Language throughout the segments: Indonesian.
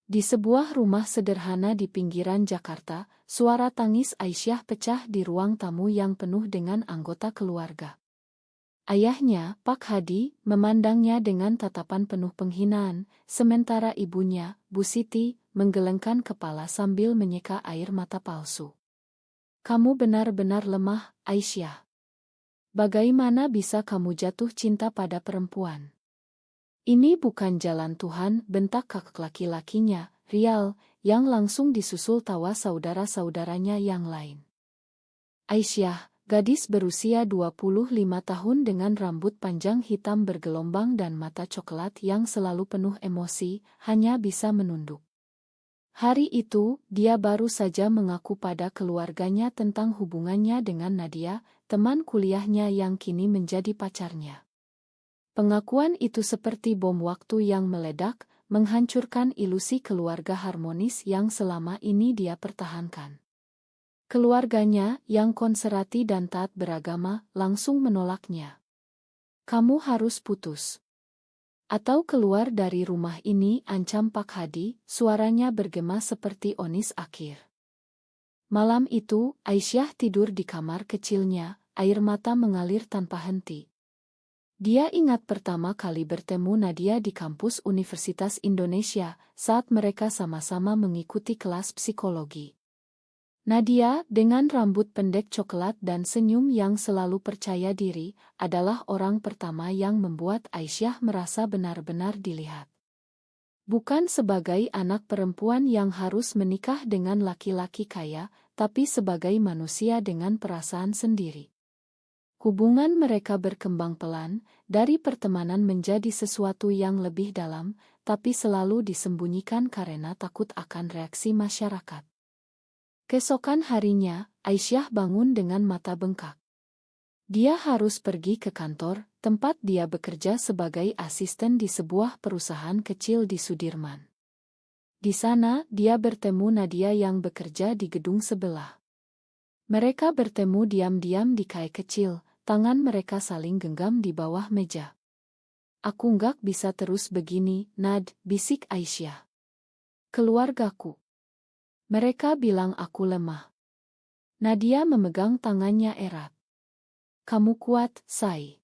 Di sebuah rumah sederhana di pinggiran Jakarta, suara tangis Aisyah pecah di ruang tamu yang penuh dengan anggota keluarga. Ayahnya, Pak Hadi, memandangnya dengan tatapan penuh penghinaan, sementara ibunya, Bu Siti, menggelengkan kepala sambil menyeka air mata palsu. "Kamu benar-benar lemah, Aisyah. Bagaimana bisa kamu jatuh cinta pada perempuan? Ini bukan jalan Tuhan," bentak kakak laki-lakinya, Rial, yang langsung disusul tawa saudara-saudaranya yang lain. Aisyah, gadis berusia 25 tahun dengan rambut panjang hitam bergelombang dan mata coklat yang selalu penuh emosi, hanya bisa menunduk. Hari itu, dia baru saja mengaku pada keluarganya tentang hubungannya dengan Nadia, teman kuliahnya yang kini menjadi pacarnya. Pengakuan itu seperti bom waktu yang meledak, menghancurkan ilusi keluarga harmonis yang selama ini dia pertahankan. Keluarganya, yang konservatif dan taat beragama, langsung menolaknya. "Kamu harus putus atau keluar dari rumah ini," ancam Pak Hadi, suaranya bergema seperti onis akhir. Malam itu, Aisyah tidur di kamar kecilnya, air mata mengalir tanpa henti. Dia ingat pertama kali bertemu Nadia di kampus Universitas Indonesia, saat mereka sama-sama mengikuti kelas psikologi. Nadia, dengan rambut pendek coklat dan senyum yang selalu percaya diri, adalah orang pertama yang membuat Aisyah merasa benar-benar dilihat. Bukan sebagai anak perempuan yang harus menikah dengan laki-laki kaya, tapi sebagai manusia dengan perasaan sendiri. Hubungan mereka berkembang pelan, dari pertemanan menjadi sesuatu yang lebih dalam, tapi selalu disembunyikan karena takut akan reaksi masyarakat. Keesokan harinya, Aisyah bangun dengan mata bengkak. Dia harus pergi ke kantor, tempat dia bekerja sebagai asisten di sebuah perusahaan kecil di Sudirman. Di sana, dia bertemu Nadia yang bekerja di gedung sebelah. Mereka bertemu diam-diam di kafe kecil. Tangan mereka saling genggam di bawah meja. "Aku nggak bisa terus begini, Nad," bisik Aisyah. "Keluargaku. Mereka bilang aku lemah." Nadia memegang tangannya erat. "Kamu kuat, Say.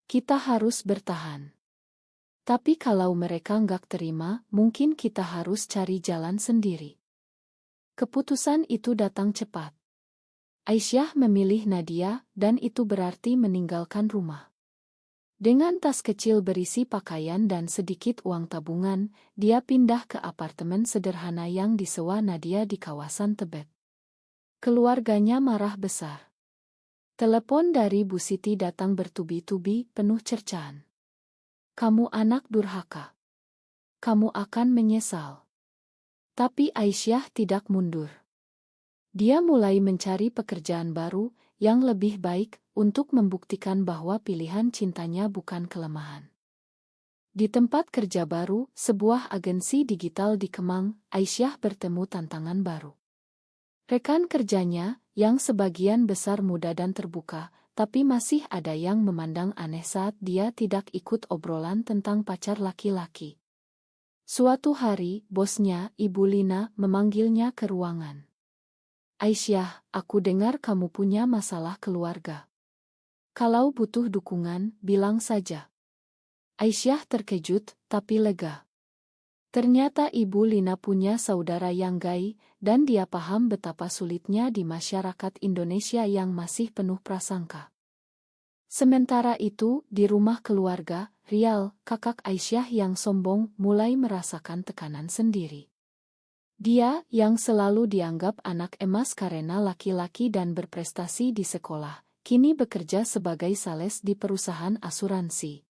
Kita harus bertahan. Tapi kalau mereka nggak terima, mungkin kita harus cari jalan sendiri." Keputusan itu datang cepat. Aisyah memilih Nadia, dan itu berarti meninggalkan rumah. Dengan tas kecil berisi pakaian dan sedikit uang tabungan, dia pindah ke apartemen sederhana yang disewa Nadia di kawasan Tebet. Keluarganya marah besar. Telepon dari Bu Siti datang bertubi-tubi, penuh cercaan. "Kamu anak durhaka. Kamu akan menyesal." Tapi Aisyah tidak mundur. Dia mulai mencari pekerjaan baru, yang lebih baik, untuk membuktikan bahwa pilihan cintanya bukan kelemahan. Di tempat kerja baru, sebuah agensi digital di Kemang, Aisyah bertemu tantangan baru. Rekan kerjanya, yang sebagian besar muda dan terbuka, tapi masih ada yang memandang aneh saat dia tidak ikut obrolan tentang pacar laki-laki. Suatu hari, bosnya, Ibu Lina, memanggilnya ke ruangan. "Aisyah, aku dengar kamu punya masalah keluarga. Kalau butuh dukungan, bilang saja." Aisyah terkejut, tapi lega. Ternyata Ibu Lina punya saudara yang gay, dan dia paham betapa sulitnya di masyarakat Indonesia yang masih penuh prasangka. Sementara itu, di rumah keluarga, Rial, kakak Aisyah yang sombong, mulai merasakan tekanan sendiri. Dia, yang selalu dianggap anak emas karena laki-laki dan berprestasi di sekolah, kini bekerja sebagai sales di perusahaan asuransi.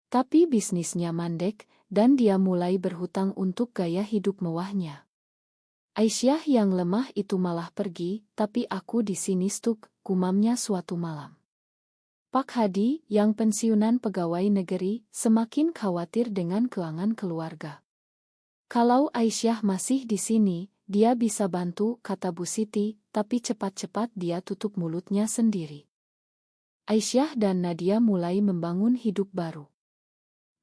Tapi bisnisnya mandek, dan dia mulai berhutang untuk gaya hidup mewahnya. "Aisyah yang lemah itu malah pergi, tapi aku di sini stuk," gumamnya suatu malam. Pak Hadi, yang pensiunan pegawai negeri, semakin khawatir dengan keuangan keluarga. "Kalau Aisyah masih di sini, dia bisa bantu," kata Bu Siti, tapi cepat-cepat dia tutup mulutnya sendiri. Aisyah dan Nadia mulai membangun hidup baru.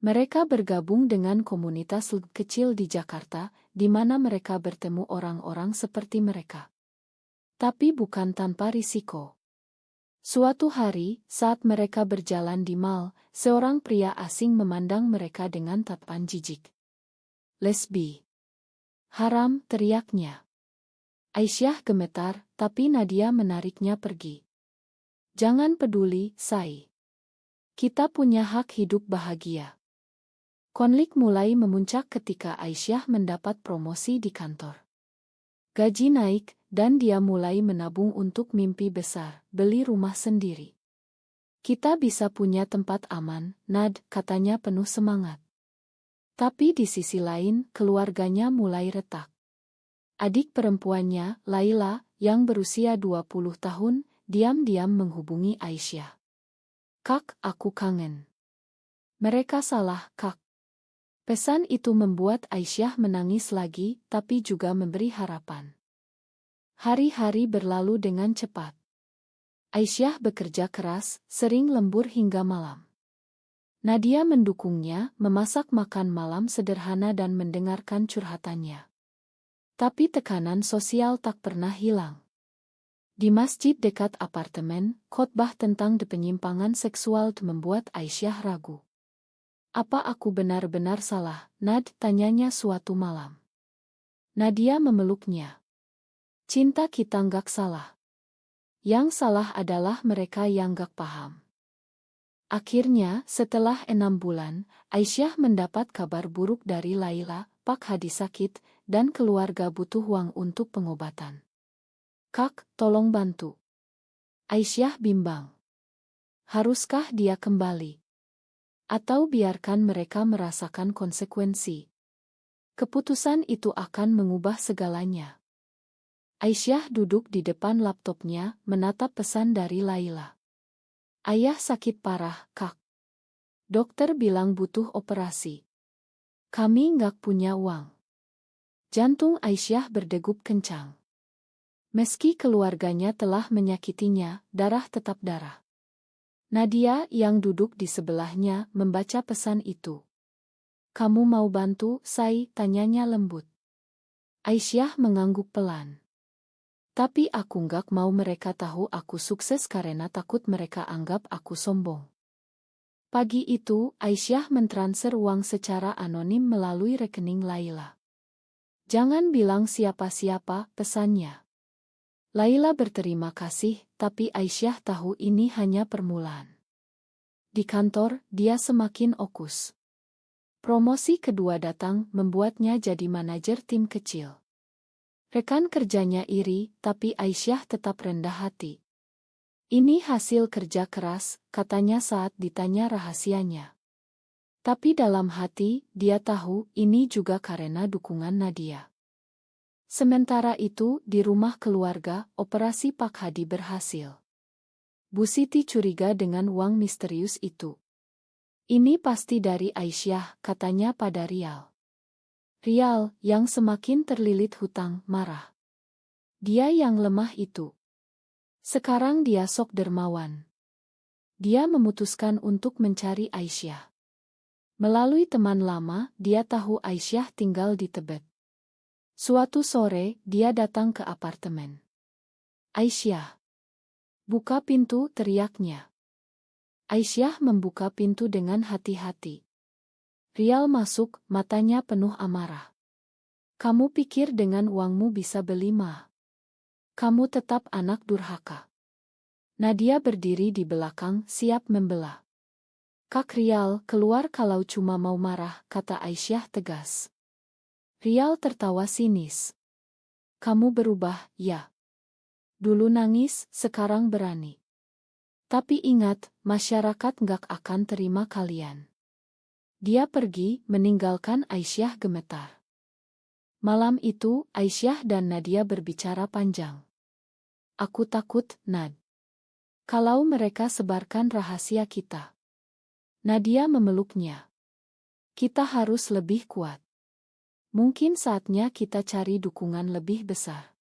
Mereka bergabung dengan komunitas kecil di Jakarta, di mana mereka bertemu orang-orang seperti mereka. Tapi bukan tanpa risiko. Suatu hari, saat mereka berjalan di mal, seorang pria asing memandang mereka dengan tatapan jijik. "Lesbi. Haram," teriaknya. Aisyah gemetar, tapi Nadia menariknya pergi. "Jangan peduli, Sai. Kita punya hak hidup bahagia." Konflik mulai memuncak ketika Aisyah mendapat promosi di kantor. Gaji naik, dan dia mulai menabung untuk mimpi besar, beli rumah sendiri. "Kita bisa punya tempat aman, Nad," katanya penuh semangat. Tapi di sisi lain, keluarganya mulai retak. Adik perempuannya, Laila, yang berusia 20 tahun, diam-diam menghubungi Aisyah. "Kak, aku kangen." "Mereka salah, Kak." Pesan itu membuat Aisyah menangis lagi, tapi juga memberi harapan. Hari-hari berlalu dengan cepat. Aisyah bekerja keras, sering lembur hingga malam. Nadia mendukungnya, memasak makan malam sederhana dan mendengarkan curhatannya. Tapi tekanan sosial tak pernah hilang. Di masjid dekat apartemen, khotbah tentang penyimpangan seksual membuat Aisyah ragu. "Apa aku benar-benar salah, Nad?" tanyanya suatu malam. Nadia memeluknya. "Cinta kita nggak salah. Yang salah adalah mereka yang nggak paham." Akhirnya, setelah 6 bulan, Aisyah mendapat kabar buruk dari Laila. Pak Hadi sakit, dan keluarga butuh uang untuk pengobatan. "Kak, tolong bantu." Aisyah bimbang. Haruskah dia kembali? Atau biarkan mereka merasakan konsekuensi? Keputusan itu akan mengubah segalanya. Aisyah duduk di depan laptopnya, menatap pesan dari Laila. "Ayah sakit parah, Kak. Dokter bilang butuh operasi. Kami nggak punya uang." Jantung Aisyah berdegup kencang. Meski keluarganya telah menyakitinya, darah tetap darah. Nadia yang duduk di sebelahnya membaca pesan itu. "Kamu mau bantu, Sai?" tanyanya lembut. Aisyah mengangguk pelan. "Tapi aku nggak mau mereka tahu aku sukses karena takut mereka anggap aku sombong." Pagi itu, Aisyah mentransfer uang secara anonim melalui rekening Laila. "Jangan bilang siapa-siapa," pesannya. Laila berterima kasih, tapi Aisyah tahu ini hanya permulaan. Di kantor, dia semakin fokus. Promosi kedua datang, membuatnya jadi manajer tim kecil. Rekan kerjanya iri, tapi Aisyah tetap rendah hati. "Ini hasil kerja keras," katanya saat ditanya rahasianya. Tapi dalam hati, dia tahu ini juga karena dukungan Nadia. Sementara itu, di rumah keluarga, operasi Pak Hadi berhasil. Bu Siti curiga dengan uang misterius itu. "Ini pasti dari Aisyah," katanya pada Rial. Rial, yang semakin terlilit hutang, marah. Dia yang lemah itu. Sekarang dia sok dermawan. Dia memutuskan untuk mencari Aisyah. Melalui teman lama, dia tahu Aisyah tinggal di Tebet. Suatu sore, dia datang ke apartemen. "Aisyah, buka pintu," teriaknya. Aisyah membuka pintu dengan hati-hati. Rial masuk, matanya penuh amarah. "Kamu pikir dengan uangmu bisa beli mah? Kamu tetap anak durhaka." Nadia berdiri di belakang, siap membela. "Kak Rial, keluar kalau cuma mau marah," kata Aisyah tegas. Rial tertawa sinis. "Kamu berubah, ya? Dulu nangis, sekarang berani. Tapi ingat, masyarakat nggak akan terima kalian." Dia pergi, meninggalkan Aisyah gemetar. Malam itu, Aisyah dan Nadia berbicara panjang. "Aku takut, Nad. Kalau mereka sebarkan rahasia kita." Nadia memeluknya. "Kita harus lebih kuat. Mungkin saatnya kita cari dukungan lebih besar."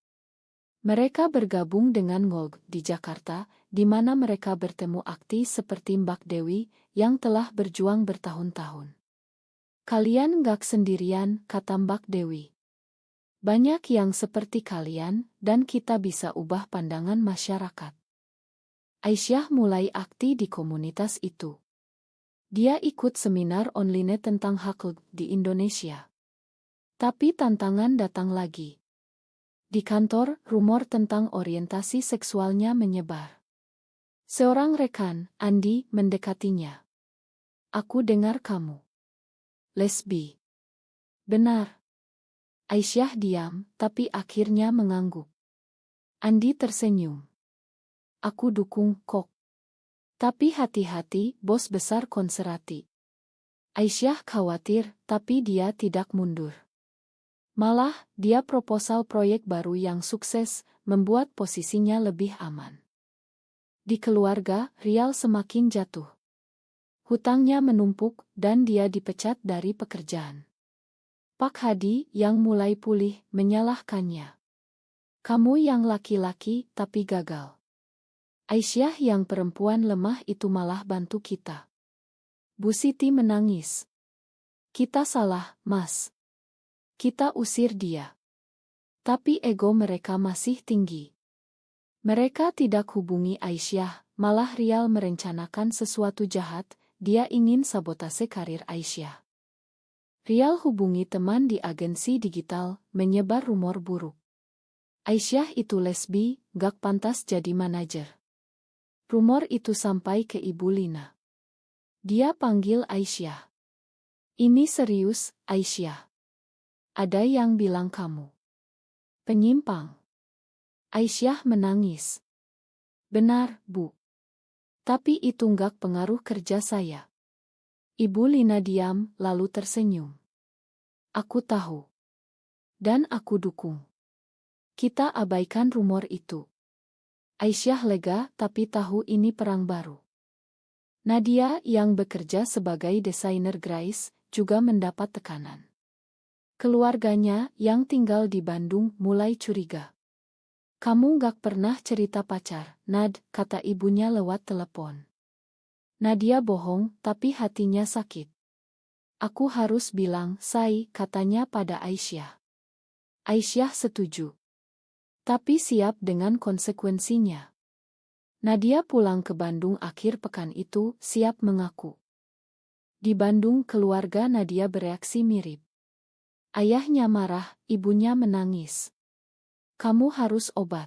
Mereka bergabung dengan Ngolg di Jakarta, di mana mereka bertemu aktis seperti Mbak Dewi, yang telah berjuang bertahun-tahun. Kalian nggak sendirian, kata Mbak Dewi. Banyak yang seperti kalian, dan kita bisa ubah pandangan masyarakat. Aisyah mulai aktif di komunitas itu. Dia ikut seminar online tentang hak di Indonesia. Tapi tantangan datang lagi. Di kantor, rumor tentang orientasi seksualnya menyebar. Seorang rekan, Andi, mendekatinya. Aku dengar kamu lesbi. Benar. Aisyah diam, tapi akhirnya mengangguk. Andi tersenyum. Aku dukung kok. Tapi hati-hati, bos besar konserati. Aisyah khawatir, tapi dia tidak mundur. Malah, dia proposal proyek baru yang sukses, membuat posisinya lebih aman. Di keluarga, Rial semakin jatuh. Hutangnya menumpuk, dan dia dipecat dari pekerjaan. Pak Hadi, yang mulai pulih, menyalahkannya. Kamu yang laki-laki, tapi gagal. Aisyah yang perempuan lemah itu malah bantu kita. Bu Siti menangis. Kita salah, Mas. Kita usir dia. Tapi ego mereka masih tinggi. Mereka tidak hubungi Aisyah, malah Rial merencanakan sesuatu jahat, dia ingin sabotase karir Aisyah. Rial hubungi teman di agensi digital, menyebar rumor buruk. Aisyah itu lesbi, gak pantas jadi manajer. Rumor itu sampai ke Ibu Lina. Dia panggil Aisyah. Ini serius, Aisyah. Ada yang bilang kamu penyimpang. Aisyah menangis. Benar, Bu. Tapi itu nggak pengaruh kerja saya. Ibu Lina diam, lalu tersenyum. Aku tahu. Dan aku dukung. Kita abaikan rumor itu. Aisyah lega, tapi tahu ini perang baru. Nadia yang bekerja sebagai desainer grafis juga mendapat tekanan. Keluarganya yang tinggal di Bandung mulai curiga. Kamu gak pernah cerita pacar, Nad, kata ibunya lewat telepon. Nadia bohong, tapi hatinya sakit. Aku harus bilang, Say, katanya pada Aisyah. Aisyah setuju. Tapi siap dengan konsekuensinya. Nadia pulang ke Bandung akhir pekan itu, siap mengaku. Di Bandung keluarga Nadia bereaksi mirip. Ayahnya marah, ibunya menangis. Kamu harus obat.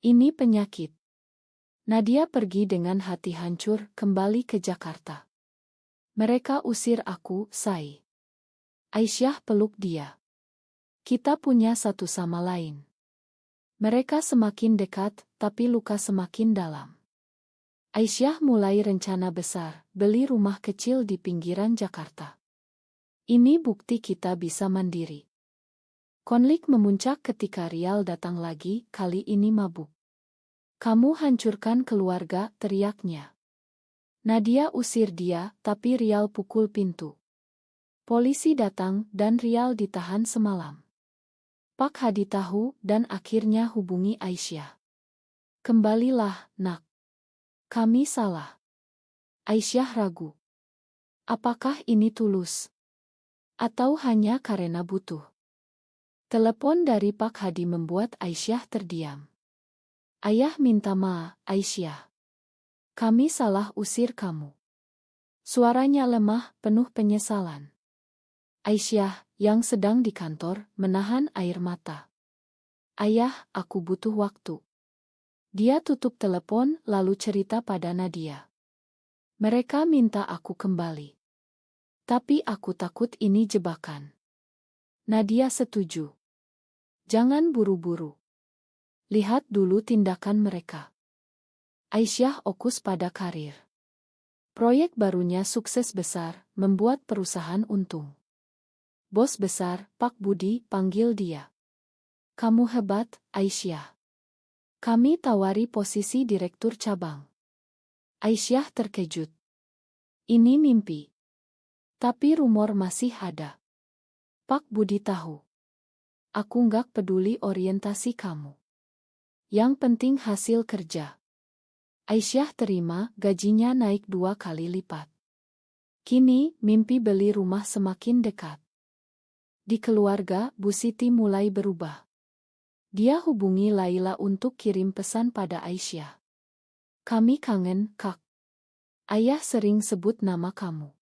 Ini penyakit. Nadia pergi dengan hati hancur kembali ke Jakarta. Mereka usir aku, Say. Aisyah peluk dia. Kita punya satu sama lain. Mereka semakin dekat, tapi luka semakin dalam. Aisyah mulai rencana besar, beli rumah kecil di pinggiran Jakarta. Ini bukti kita bisa mandiri. Konflik memuncak ketika Rial datang lagi, kali ini mabuk. Kamu hancurkan keluarga, teriaknya. Nadia usir dia, tapi Rial pukul pintu. Polisi datang dan Rial ditahan semalam. Pak Hadi tahu dan akhirnya hubungi Aisyah. Kembalilah, Nak. Kami salah. Aisyah ragu. Apakah ini tulus? Atau hanya karena butuh? Telepon dari Pak Hadi membuat Aisyah terdiam. Ayah minta maaf, Aisyah. Kami salah usir kamu. Suaranya lemah, penuh penyesalan. Aisyah, yang sedang di kantor, menahan air mata. Ayah, aku butuh waktu. Dia tutup telepon lalu cerita pada Nadia. Mereka minta aku kembali. Tapi aku takut ini jebakan. Nadia setuju. Jangan buru-buru. Lihat dulu tindakan mereka. Aisyah fokus pada karir. Proyek barunya sukses besar, membuat perusahaan untung. Bos besar, Pak Budi, panggil dia. Kamu hebat, Aisyah. Kami tawari posisi direktur cabang. Aisyah terkejut. Ini mimpi. Tapi rumor masih ada. Pak Budi tahu. Aku nggak peduli orientasi kamu. Yang penting hasil kerja. Aisyah terima, gajinya naik 2 kali lipat. Kini, mimpi beli rumah semakin dekat. Di keluarga, Bu Siti mulai berubah. Dia hubungi Laila untuk kirim pesan pada Aisyah. "Kami kangen, Kak. Ayah sering sebut nama kamu."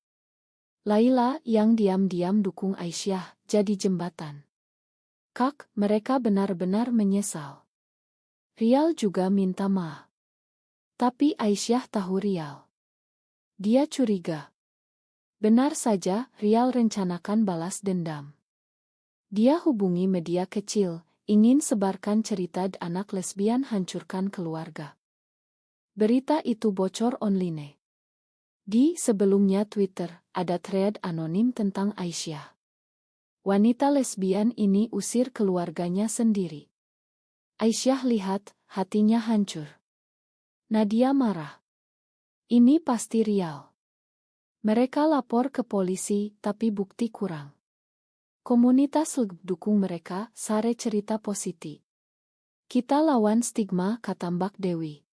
Laila yang diam-diam dukung Aisyah, jadi jembatan. "Kak, mereka benar-benar menyesal. Rial juga minta maaf." Tapi Aisyah tahu Rial. Dia curiga. Benar saja, Rial rencanakan balas dendam. Dia hubungi media kecil, ingin sebarkan cerita anak lesbian hancurkan keluarga. Berita itu bocor online. Di sebelumnya Twitter, ada thread anonim tentang Aisyah. Wanita lesbian ini usir keluarganya sendiri. Aisyah lihat, hatinya hancur. Nadia marah. Ini pasti Rial. Mereka lapor ke polisi, tapi bukti kurang. Komunitas dukung mereka, sare cerita positif. "Kita lawan stigma," kata Mbak Dewi.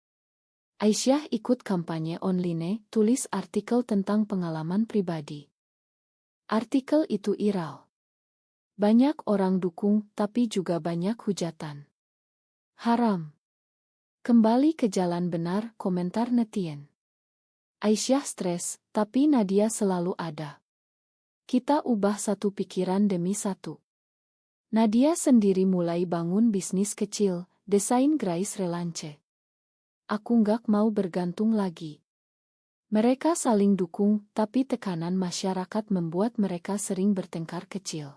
Aisyah ikut kampanye online, tulis artikel tentang pengalaman pribadi. Artikel itu viral. Banyak orang dukung, tapi juga banyak hujatan. "Haram. Kembali ke jalan benar," komentar netizen. Aisyah stres, tapi Nadia selalu ada. "Kita ubah satu pikiran demi satu." Nadia sendiri mulai bangun bisnis kecil, desain Grace Relance. "Aku nggak mau bergantung lagi." Mereka saling dukung, tapi tekanan masyarakat membuat mereka sering bertengkar kecil.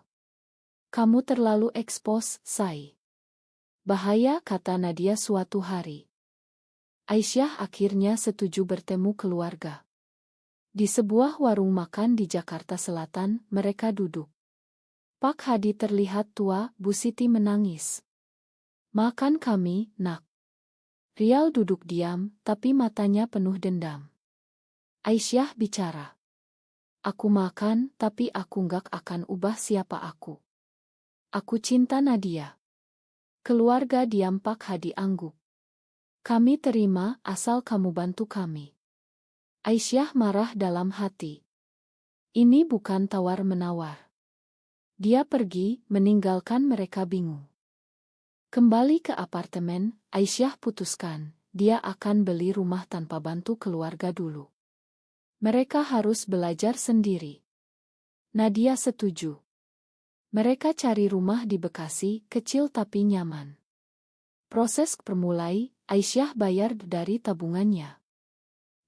"Kamu terlalu ekspos, Say." "Bahaya," kata Nadia suatu hari. Aisyah akhirnya setuju bertemu keluarga. Di sebuah warung makan di Jakarta Selatan, mereka duduk. Pak Hadi terlihat tua, Bu Siti menangis. "Makan kami, Nak." Rial duduk diam, tapi matanya penuh dendam. Aisyah bicara. "Aku makan, tapi aku nggak akan ubah siapa aku. Aku cinta Nadia." Keluarga diam. Pak Hadi angguk. "Kami terima, asal kamu bantu kami." Aisyah marah dalam hati. Ini bukan tawar-menawar. Dia pergi, meninggalkan mereka bingung. Kembali ke apartemen, Aisyah putuskan, dia akan beli rumah tanpa bantu keluarga dulu. Mereka harus belajar sendiri. Nadia setuju. Mereka cari rumah di Bekasi, kecil tapi nyaman. Proses permulai, Aisyah bayar dari tabungannya.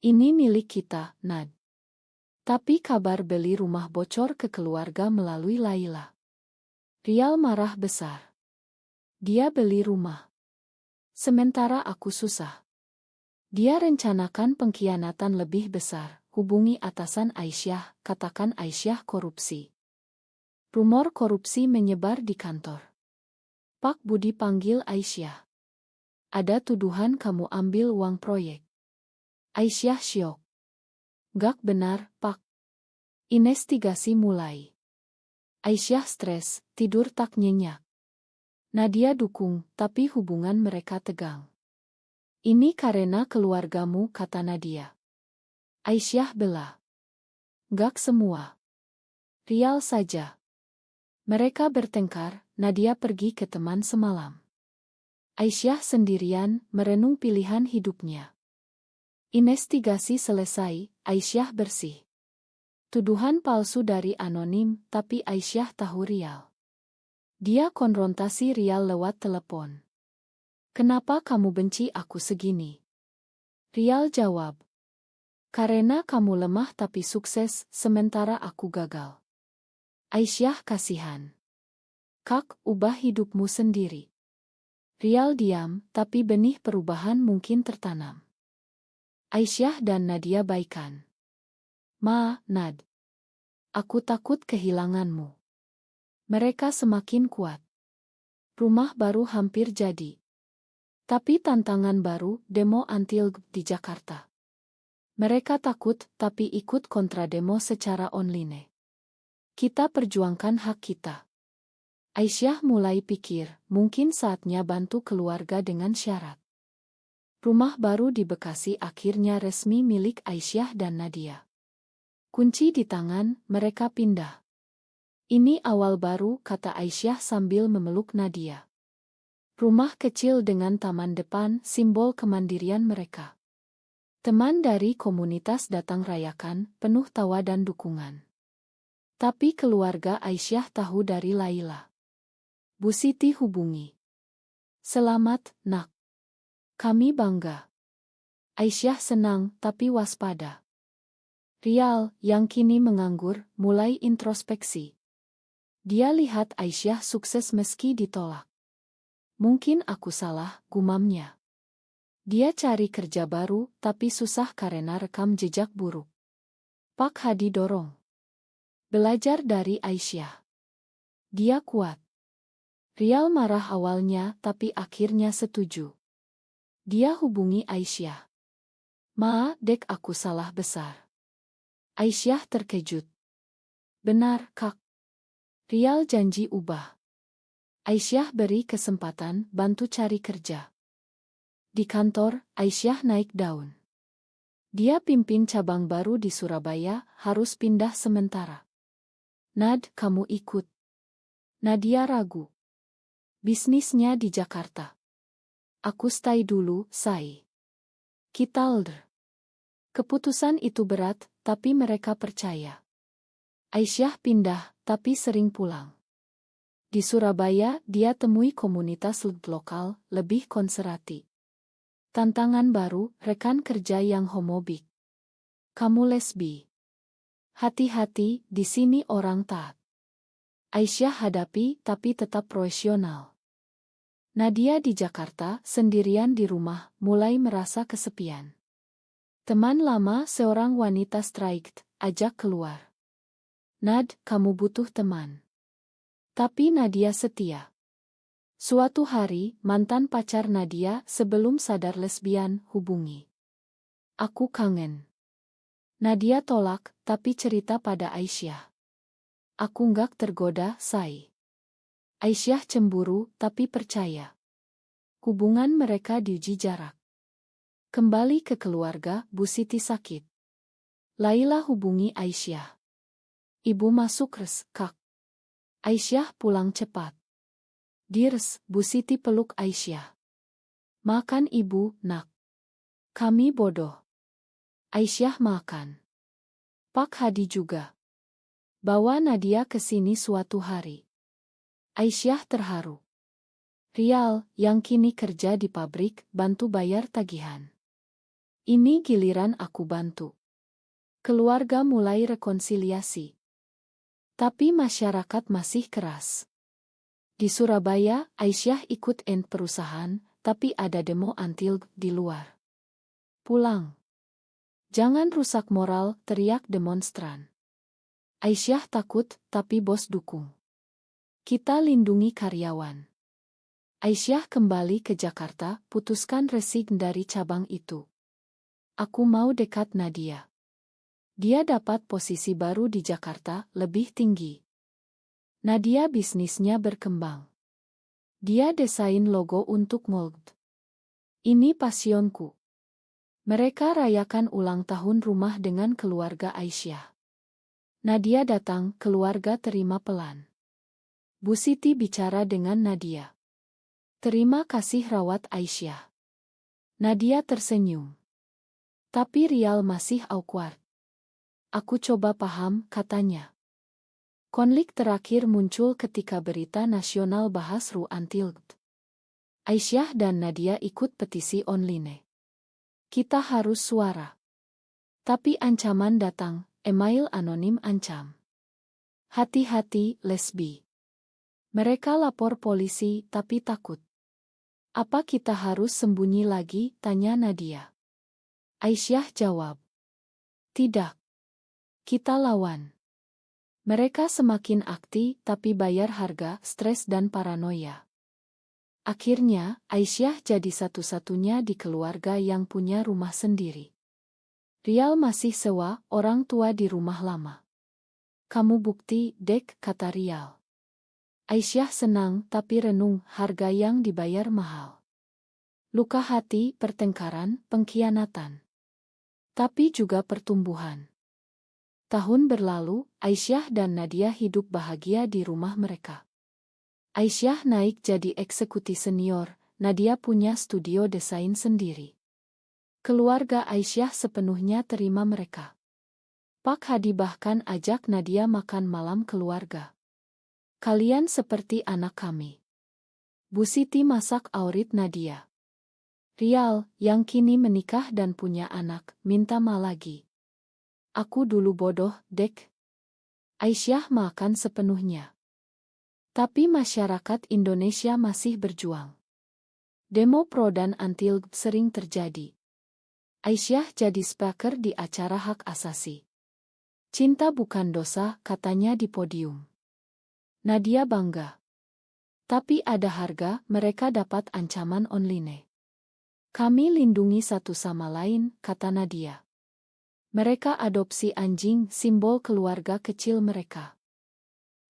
"Ini milik kita, Nad." Tapi kabar beli rumah bocor ke keluarga melalui Laila. Rial marah besar. "Dia beli rumah. Sementara aku susah." Dia rencanakan pengkhianatan lebih besar, hubungi atasan Aisyah, katakan Aisyah korupsi. Rumor korupsi menyebar di kantor. Pak Budi panggil Aisyah. "Ada tuduhan kamu ambil uang proyek." Aisyah syok. "Gak benar, Pak." Investigasi mulai. Aisyah stres, tidur tak nyenyak. Nadia dukung, tapi hubungan mereka tegang. "Ini karena keluargamu," kata Nadia. Aisyah bela. "Gak semua. Rial saja." Mereka bertengkar, Nadia pergi ke teman semalam. Aisyah sendirian, merenung pilihan hidupnya. Investigasi selesai, Aisyah bersih. Tuduhan palsu dari anonim, tapi Aisyah tahu Rial. Dia konfrontasi Rial lewat telepon. "Kenapa kamu benci aku segini?" Rial jawab. "Karena kamu lemah tapi sukses, sementara aku gagal." Aisyah kasihan. "Kak, ubah hidupmu sendiri." Rial diam, tapi benih perubahan mungkin tertanam. Aisyah dan Nadia baikan. "Ma, Nad. Aku takut kehilanganmu." Mereka semakin kuat. Rumah baru hampir jadi. Tapi tantangan baru, demo anti-LGBT di Jakarta. Mereka takut, tapi ikut kontrademo secara online. "Kita perjuangkan hak kita." Aisyah mulai pikir, mungkin saatnya bantu keluarga dengan syarat. Rumah baru di Bekasi akhirnya resmi milik Aisyah dan Nadia. Kunci di tangan, mereka pindah. Ini awal baru, kata Aisyah sambil memeluk Nadia. Rumah kecil dengan taman depan, simbol kemandirian mereka. Teman dari komunitas datang rayakan, penuh tawa dan dukungan. Tapi keluarga Aisyah tahu dari Laila. Bu Siti hubungi. Selamat, nak. Kami bangga. Aisyah senang, tapi waspada. Rial, yang kini menganggur, mulai introspeksi. Dia lihat Aisyah sukses meski ditolak. Mungkin aku salah, gumamnya. Dia cari kerja baru, tapi susah karena rekam jejak buruk. Pak Hadi dorong. Belajar dari Aisyah. Dia kuat. Rial marah awalnya, tapi akhirnya setuju. Dia hubungi Aisyah. Ma, dek aku salah besar. Aisyah terkejut. Benar, Kak. Rial janji ubah. Aisyah beri kesempatan, bantu cari kerja. Di kantor, Aisyah naik daun. Dia pimpin cabang baru di Surabaya, harus pindah sementara. Nad, kamu ikut. Nadia ragu. Bisnisnya di Jakarta. Aku stay dulu, say. Kita ldr. Keputusan itu berat, tapi mereka percaya. Aisyah pindah, tapi sering pulang. Di Surabaya, dia temui komunitas lokal, lebih konservatif. Tantangan baru, rekan kerja yang homofobik. Kamu lesbi. Hati-hati, di sini orang taat. Aisyah hadapi, tapi tetap profesional. Nadia di Jakarta, sendirian di rumah, mulai merasa kesepian. Teman lama seorang wanita strict, ajak keluar. Nad, kamu butuh teman. Tapi Nadia setia. Suatu hari, mantan pacar Nadia sebelum sadar lesbian, hubungi. Aku kangen. Nadia tolak, tapi cerita pada Aisyah. Aku nggak tergoda, say. Aisyah cemburu, tapi percaya. Hubungan mereka diuji jarak. Kembali ke keluarga, Bu Siti sakit. Laila hubungi Aisyah. Ibu masuk res, Kak. Aisyah pulang cepat. Dirs, Bu Siti peluk Aisyah. Makan ibu, nak. Kami bodoh. Aisyah makan. Pak Hadi juga. Bawa Nadia ke sini suatu hari. Aisyah terharu. Rial, yang kini kerja di pabrik, bantu bayar tagihan. Ini giliran aku bantu. Keluarga mulai rekonsiliasi. Tapi masyarakat masih keras. Di Surabaya, Aisyah ikut perusahaan, tapi ada demo anti di luar. Pulang. Jangan rusak moral, teriak demonstran. Aisyah takut, tapi bos dukung. Kita lindungi karyawan. Aisyah kembali ke Jakarta, putuskan resign dari cabang itu. Aku mau dekat Nadia. Dia dapat posisi baru di Jakarta, lebih tinggi. Nadia bisnisnya berkembang. Dia desain logo untuk Mold. Ini pasionku. Mereka rayakan ulang tahun rumah dengan keluarga Aisyah. Nadia datang, keluarga terima pelan. Bu Siti bicara dengan Nadia. Terima kasih rawat Aisyah. Nadia tersenyum. Tapi Rial masih awkward. Aku coba paham, katanya. Konflik terakhir muncul ketika berita nasional bahas Ru Antild. Aisyah dan Nadia ikut petisi online. Kita harus suara. Tapi ancaman datang, email anonim ancam. Hati-hati, lesbi. Mereka lapor polisi, tapi takut. Apa kita harus sembunyi lagi, tanya Nadia. Aisyah jawab. Tidak. Kita lawan. Mereka semakin aktif, tapi bayar harga, stres dan paranoia. Akhirnya, Aisyah jadi satu-satunya di keluarga yang punya rumah sendiri. Rial masih sewa, orang tua di rumah lama. Kamu bukti, dek, kata Rial. Aisyah senang, tapi renung, harga yang dibayar mahal. Luka hati, pertengkaran, pengkhianatan. Tapi juga pertumbuhan. Tahun berlalu, Aisyah dan Nadia hidup bahagia di rumah mereka. Aisyah naik jadi eksekutif senior, Nadia punya studio desain sendiri. Keluarga Aisyah sepenuhnya terima mereka. Pak Hadi bahkan ajak Nadia makan malam keluarga. Kalian seperti anak kami. Bu Siti masak aurit Nadia. Rial, yang kini menikah dan punya anak, minta ma lagi. Aku dulu bodoh, Dek. Aisyah makan sepenuhnya. Tapi masyarakat Indonesia masih berjuang. Demo pro dan anti sering terjadi. Aisyah jadi speaker di acara hak asasi. Cinta bukan dosa, katanya di podium. Nadia bangga. Tapi ada harga, mereka dapat ancaman online. Kami lindungi satu sama lain, kata Nadia. Mereka adopsi anjing, simbol keluarga kecil mereka.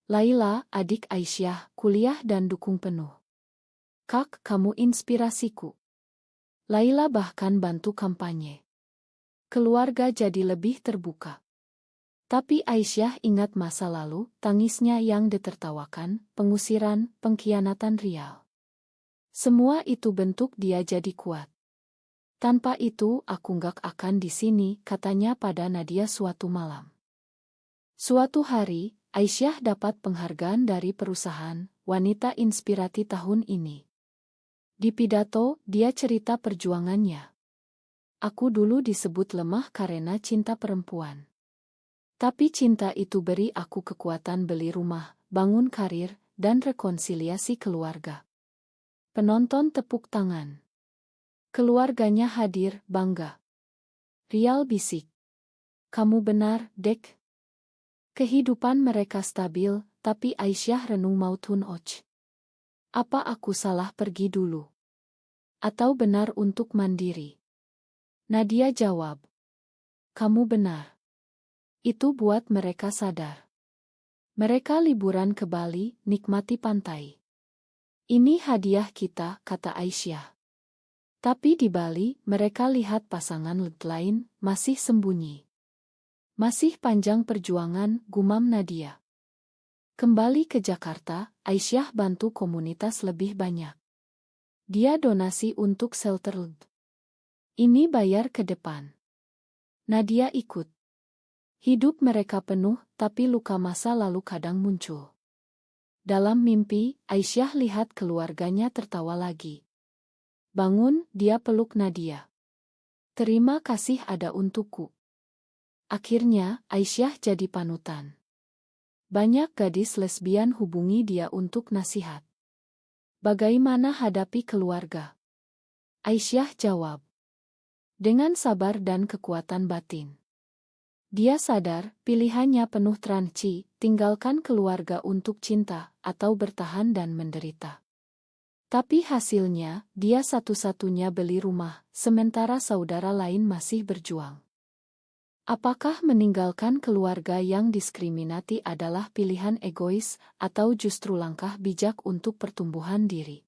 Laila, adik Aisyah, kuliah dan dukung penuh. Kak, kamu inspirasiku. Laila bahkan bantu kampanye. Keluarga jadi lebih terbuka. Tapi Aisyah ingat masa lalu, tangisnya yang ditertawakan, pengusiran, pengkhianatan Rial. Semua itu bentuk dia jadi kuat. Tanpa itu aku nggak akan di sini, katanya pada Nadia suatu malam. Suatu hari, Aisyah dapat penghargaan dari perusahaan Wanita Inspirasi tahun ini. Di pidato, dia cerita perjuangannya. Aku dulu disebut lemah karena cinta perempuan. Tapi cinta itu beri aku kekuatan beli rumah, bangun karir, dan rekonsiliasi keluarga. Penonton tepuk tangan. Keluarganya hadir, bangga. Rial bisik. Kamu benar, Dek. Kehidupan mereka stabil, tapi Aisyah renung mautun och. Apa aku salah pergi dulu? Atau benar untuk mandiri? Nadia jawab. Kamu benar. Itu buat mereka sadar. Mereka liburan ke Bali, nikmati pantai. Ini hadiah kita, kata Aisyah. Tapi di Bali, mereka lihat pasangan lain, masih sembunyi. Masih panjang perjuangan, gumam Nadia. Kembali ke Jakarta, Aisyah bantu komunitas lebih banyak. Dia donasi untuk shelter. Ini bayar ke depan. Nadia ikut. Hidup mereka penuh, tapi luka masa lalu kadang muncul. Dalam mimpi, Aisyah lihat keluarganya tertawa lagi. Bangun, dia peluk Nadia. Terima kasih ada untukku. Akhirnya, Aisyah jadi panutan. Banyak gadis lesbian hubungi dia untuk nasihat. Bagaimana hadapi keluarga? Aisyah jawab. Dengan sabar dan kekuatan batin. Dia sadar, pilihannya penuh tranci, tinggalkan keluarga untuk cinta, atau bertahan dan menderita. Tapi hasilnya, dia satu-satunya beli rumah, sementara saudara lain masih berjuang. Apakah meninggalkan keluarga yang diskriminasi adalah pilihan egois, atau justru langkah bijak untuk pertumbuhan diri?